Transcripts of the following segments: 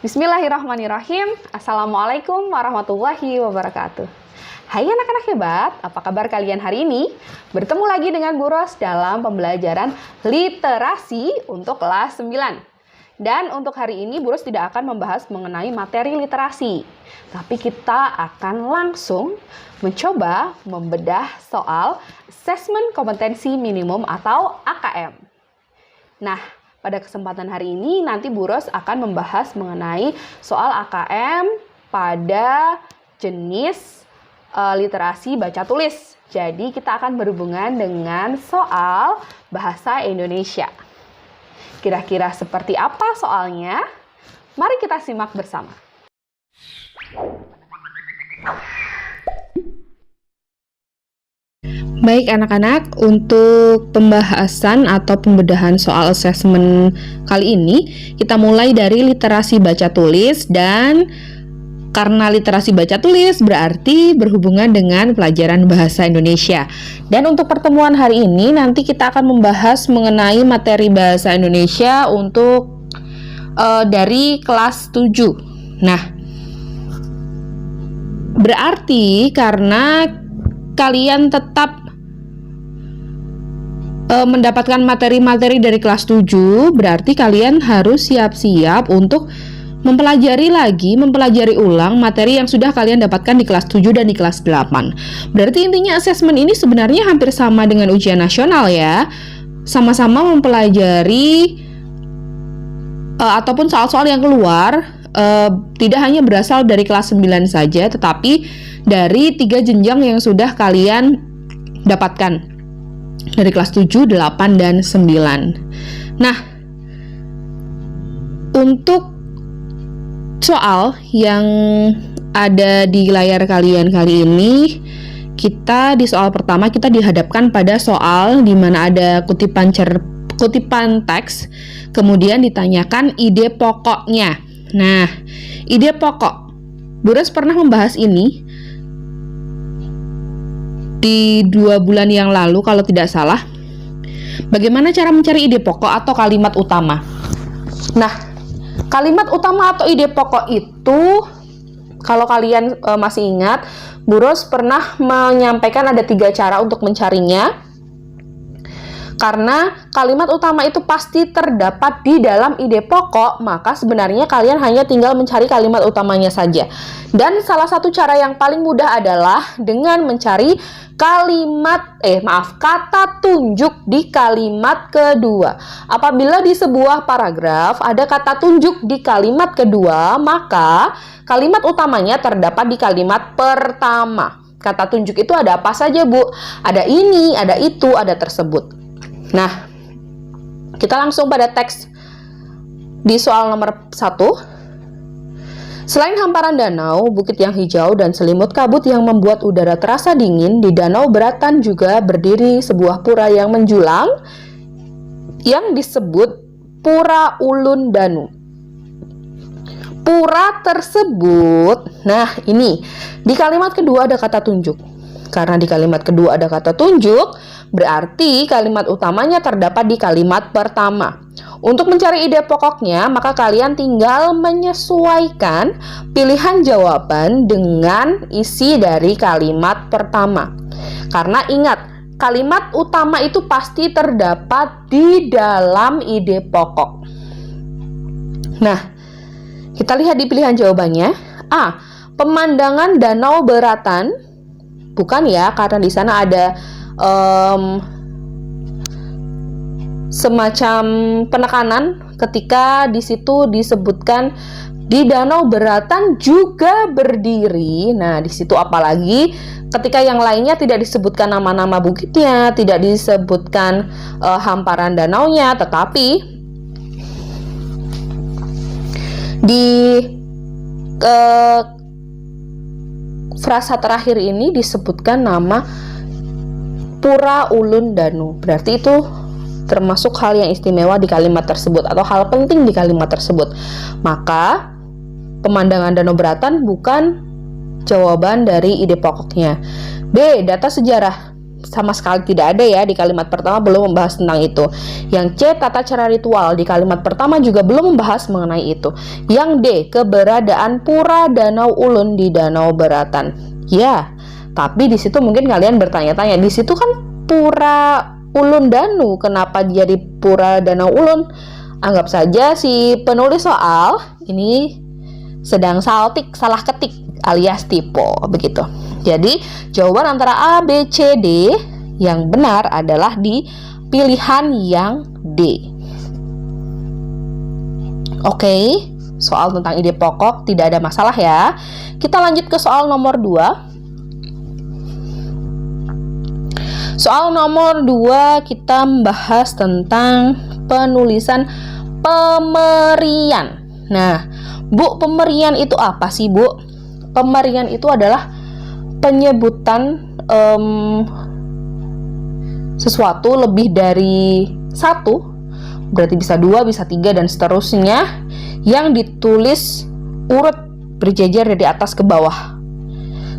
Bismillahirrahmanirrahim. Assalamualaikum warahmatullahi wabarakatuh. Hai anak-anak hebat, apa kabar kalian hari ini? Bertemu lagi dengan Bu Ros dalam pembelajaran literasi untuk kelas 9. Dan untuk hari ini Bu Ros tidak akan membahas mengenai materi literasi, tapi kita akan langsung mencoba membedah soal Asesmen Kompetensi Minimum atau AKM. Nah, pada kesempatan hari ini nanti Bu Ros akan membahas mengenai soal AKM pada jenis literasi baca tulis. Jadi kita akan berhubungan dengan soal bahasa Indonesia. Kira-kira seperti apa soalnya? Mari kita simak bersama. Baik anak-anak, untuk pembahasan atau pembedahan soal asesmen kali ini, kita mulai dari literasi baca tulis, dan karena literasi baca tulis berarti berhubungan dengan pelajaran bahasa Indonesia. Dan untuk pertemuan hari ini nanti kita akan membahas mengenai materi bahasa Indonesia untuk dari kelas 7. Nah, berarti karena kalian tetap mendapatkan materi-materi dari kelas 7, berarti kalian harus siap-siap untuk mempelajari ulang materi yang sudah kalian dapatkan di kelas 7 dan di kelas 8. Berarti intinya asesmen ini sebenarnya hampir sama dengan ujian nasional ya. Sama-sama mempelajari ataupun soal-soal yang keluar tidak hanya berasal dari kelas 9 saja, tetapi dari 3 jenjang yang sudah kalian dapatkan dari kelas 7, 8, dan 9. Nah, untuk soal yang ada di layar kalian kali ini, di soal pertama kita dihadapkan pada soal di mana ada kutipan teks, kemudian ditanyakan ide pokoknya. Nah, ide pokok, Bu Ros pernah membahas ini di 2 bulan yang lalu kalau tidak salah. Bagaimana cara mencari ide pokok atau kalimat utama? Nah, kalimat utama atau ide pokok itu, kalau kalian masih ingat, Bu Ros pernah menyampaikan ada 3 cara untuk mencarinya. Karena kalimat utama itu pasti terdapat di dalam ide pokok, maka sebenarnya kalian hanya tinggal mencari kalimat utamanya saja. Dan salah satu cara yang paling mudah adalah dengan mencari kata tunjuk di kalimat kedua. Apabila di sebuah paragraf ada kata tunjuk di kalimat kedua, maka kalimat utamanya terdapat di kalimat pertama. Kata tunjuk itu ada apa saja, Bu? Ada ini, ada itu, ada tersebut. Nah, kita langsung pada teks di soal nomor 1. Selain hamparan danau, bukit yang hijau, dan selimut kabut yang membuat udara terasa dingin, di Danau Beratan juga berdiri sebuah pura yang menjulang yang disebut Pura Ulun Danu. Pura tersebut, nah ini, di kalimat kedua ada kata tunjuk. Karena di kalimat kedua ada kata tunjuk, berarti kalimat utamanya terdapat di kalimat pertama. Untuk mencari ide pokoknya, maka kalian tinggal menyesuaikan pilihan jawaban dengan isi dari kalimat pertama. Karena ingat, kalimat utama itu pasti terdapat di dalam ide pokok. Nah, kita lihat di pilihan jawabannya. A. Pemandangan Danau Beratan. Bukan ya, karena di sana ada semacam penekanan ketika di situ disebutkan di Danau Beratan juga berdiri. Nah, di situ apalagi ketika yang lainnya tidak disebutkan nama-nama bukitnya, tidak disebutkan hamparan danaunya, tetapi di frasa terakhir ini disebutkan nama Pura Ulun Danu. Berarti itu termasuk hal yang istimewa di kalimat tersebut atau hal penting di kalimat tersebut. Maka pemandangan Danau Beratan bukan jawaban dari ide pokoknya. B. Data sejarah. sama sekali tidak ada ya, di kalimat pertama belum membahas tentang itu. Yang C, tata cara ritual, di kalimat pertama juga belum membahas mengenai itu. Yang D, keberadaan pura Danau Ulun di Danau Beratan. Ya, tapi di situ mungkin kalian bertanya-tanya, di situ kan pura Ulun Danu, kenapa jadi pura Danau Ulun? Anggap saja si penulis soal ini sedang salah ketik alias typo begitu. Jadi jawaban antara A, B, C, D yang benar adalah di pilihan yang D. Oke, soal tentang ide pokok tidak ada masalah ya. Kita lanjut ke soal nomor 2. Soal nomor 2 kita membahas tentang penulisan pemerian. Nah, Bu, pemerian itu apa sih, Bu? Pemerian itu adalah penyebutan sesuatu lebih dari satu, berarti bisa 2, bisa 3, dan seterusnya, yang ditulis urut berjejer dari atas ke bawah.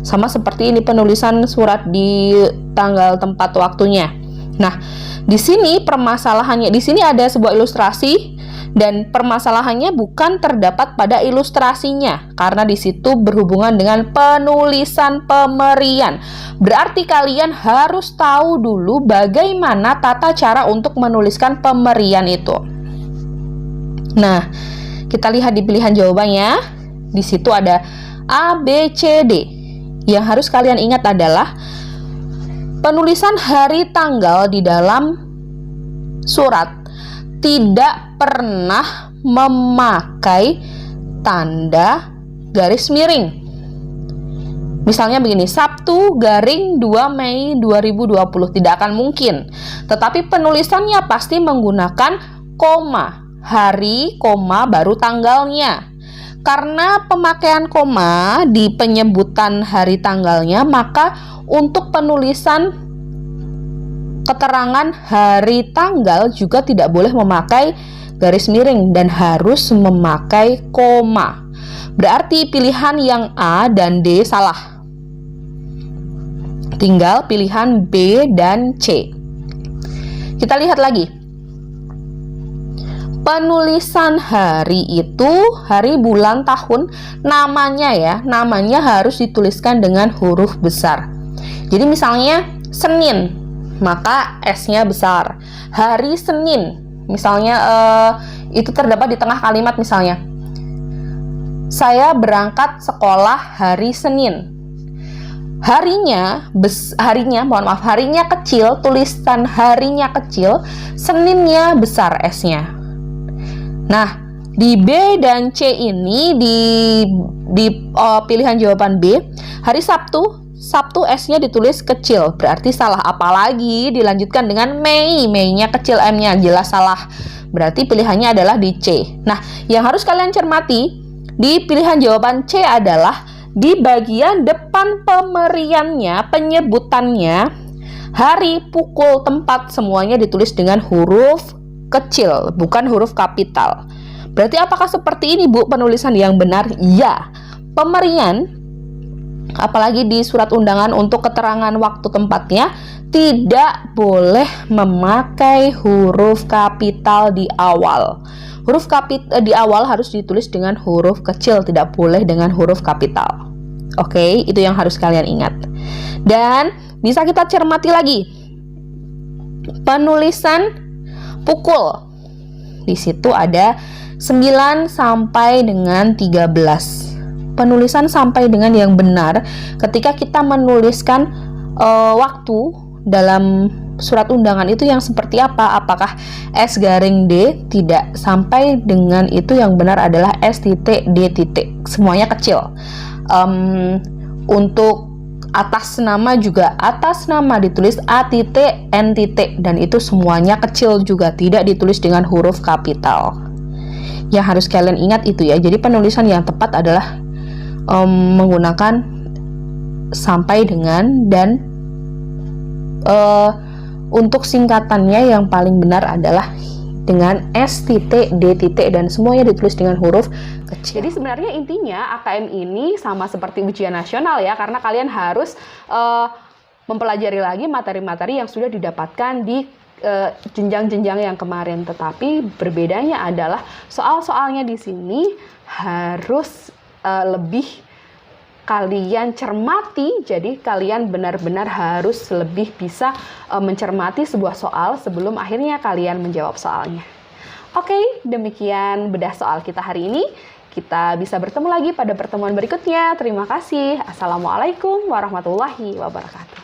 Sama seperti ini penulisan surat di tanggal, tempat, waktunya. Nah, di sini permasalahannya, di sini ada sebuah ilustrasi dan permasalahannya bukan terdapat pada ilustrasinya karena di situ berhubungan dengan penulisan pemerian. Berarti kalian harus tahu dulu bagaimana tata cara untuk menuliskan pemerian itu. Nah, kita lihat di pilihan jawabannya. Di situ ada A, B, C, D. Yang harus kalian ingat adalah penulisan hari tanggal di dalam surat tidak pernah memakai tanda garis miring. Misalnya begini, Sabtu garing 2 Mei 2020, tidak akan mungkin. Tetapi penulisannya pasti menggunakan koma, hari, koma, baru tanggalnya. Karena pemakaian koma di penyebutan hari tanggalnya, maka untuk penulisan keterangan hari tanggal juga tidak boleh memakai garis miring dan harus memakai koma. Berarti pilihan yang A dan D salah. Tinggal pilihan B dan C. Kita lihat lagi. Penulisan hari itu, hari, bulan, tahun, namanya ya, namanya harus dituliskan dengan huruf besar. Jadi misalnya Senin, maka S-nya besar. Hari Senin, misalnya itu terdapat di tengah kalimat misalnya. Saya berangkat sekolah hari Senin. Harinya kecil, tulisan harinya kecil, Seninnya besar S-nya. Nah, di B dan C ini di pilihan jawaban B, hari Sabtu S-nya ditulis kecil, berarti salah. Apalagi dilanjutkan dengan Mei, Mei-nya kecil, M-nya jelas salah. Berarti pilihannya adalah di C. Nah, yang harus kalian cermati di pilihan jawaban C adalah di bagian depan pemeriannya, penyebutannya, hari, pukul, tempat, semuanya ditulis dengan huruf kecil, bukan huruf kapital. Berarti apakah seperti ini, Bu, penulisan yang benar? Iya. Pemerian, apalagi di surat undangan untuk keterangan waktu tempatnya, tidak boleh memakai huruf kapital di awal. Huruf kapital di awal harus ditulis dengan huruf kecil, tidak boleh dengan huruf kapital. Oke, itu yang harus kalian ingat. Dan bisa kita cermati lagi. Penulisan pukul. Di situ ada 9 sampai dengan 13. Penulisan sampai dengan yang benar ketika kita menuliskan waktu dalam surat undangan itu yang seperti apa? Apakah S garing D? Tidak, sampai dengan itu yang benar adalah S titik D titik. Semuanya kecil. Untuk atas nama juga, atas nama ditulis A titik N titik, dan itu semuanya kecil juga, tidak ditulis dengan huruf kapital. Yang harus kalian ingat itu ya. Jadi penulisan yang tepat adalah menggunakan sampai dengan, dan untuk singkatannya yang paling benar adalah dengan S titik D titik, dan semuanya ditulis dengan huruf kecil. Jadi sebenarnya intinya AKM ini sama seperti ujian nasional ya, karena kalian harus mempelajari lagi materi-materi yang sudah didapatkan di jenjang-jenjang yang kemarin. Tetapi berbedanya adalah soal-soalnya di sini harus lebih kalian cermati. Jadi kalian benar-benar harus lebih bisa mencermati sebuah soal sebelum akhirnya kalian menjawab soalnya. Oke, demikian bedah soal kita hari ini. Kita bisa bertemu lagi pada pertemuan berikutnya. Terima kasih. Assalamualaikum warahmatullahi wabarakatuh.